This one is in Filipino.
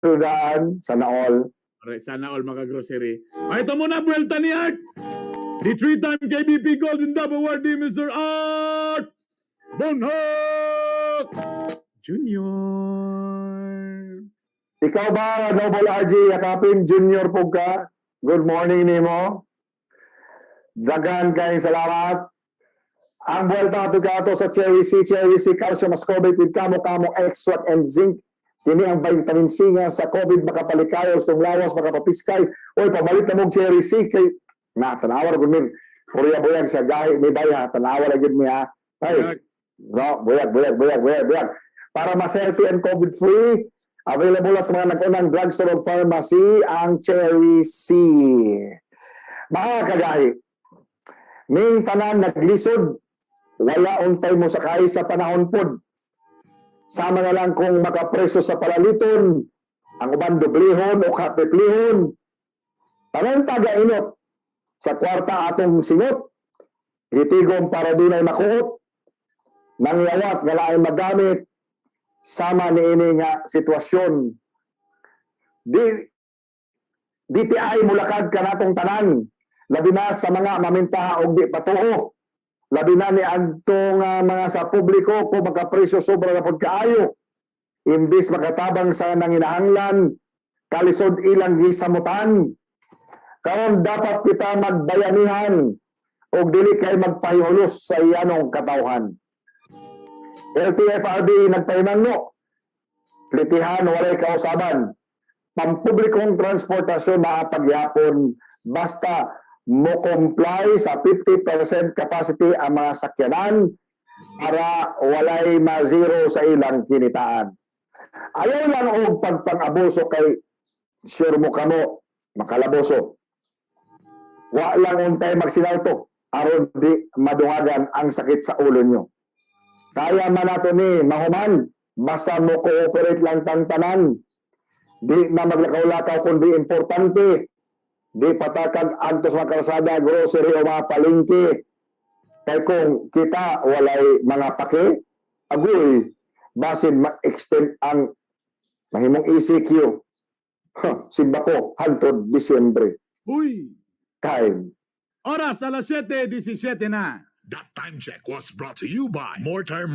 daan, sana all. Alright, sana all mga grocery. Ay, ito muna, Bwelta ni Art. The 3-time KBP Golden Dove Awardee, Mr. Art BONJOC Junior. Ikaw ba, Noble RJ Yakapin, Junior po ka? Good morning, Nemo. Dagan kayong salamat. Ang Bwelta ito ka sa Cherry C, calcium, ascorbate with kamo extract and zinc. Kini ang vitamin C nga sa COVID makapalikayo, gustong lawas, makapapiskay. Oy, pamalit na mong Cherry C kay tanawar gud min. Puriya-buyag sa GAHI, may baya, tanawar gud mi ha. Ay, no, buyag. Para ma-healthy and COVID-free, available sa mga nag-unang drugstore o pharmacy, ang Cherry C. Mga kagahi, ning tanan naglisod, wala untay mo sakay sa panahon pod. Sama na lang kung makapreso sa palaliton, ang uban doblehon o kapiplihon. Tanang taga-inot sa kwarta atong singot, itigom para dunay makuot, nangyawat nga laay magamit, sama ni ini nga sitwasyon. DTI mulakad ka natong tanan, labi na sa mga mamintaha og di patuo. Labi na ni agtong mga sa publiko kung makapresyo sobra na pod kaayo. Imbis makatabang sa nanginahanglan, kalisod ilang gisamutan. Karon dapat kita magbayanihan o dili kay magpahiulos sa iyanong katawhan. LTFRB nagpahinangno, plitihan walay kausaban. Pampublikong transportasyon maapagyapon basta mo comply sa 50% capacity ang mga sakyanan para walay ma-zero sa ilang kinitaan. Ayaw lang og pagpang-abuso kay sure mo kamo makalaboso. Wa lang untay magsinalto aron di madungagan ang sakit sa ulo nyo. Kaya man nato ni mahuman basta mo cooperate lang tanan. Di na maglakaw-lakaw kundi importante. Di patakag antos mga karsada, grocery o mga palengke. Kaya kung kita walay mga pake, agoy, basin ma-extend ang mahimong ECQ. Simba ko, hantod Disyembre. Uy! Time. Oras, alas 7:17 na. That time check was brought to you by Mortar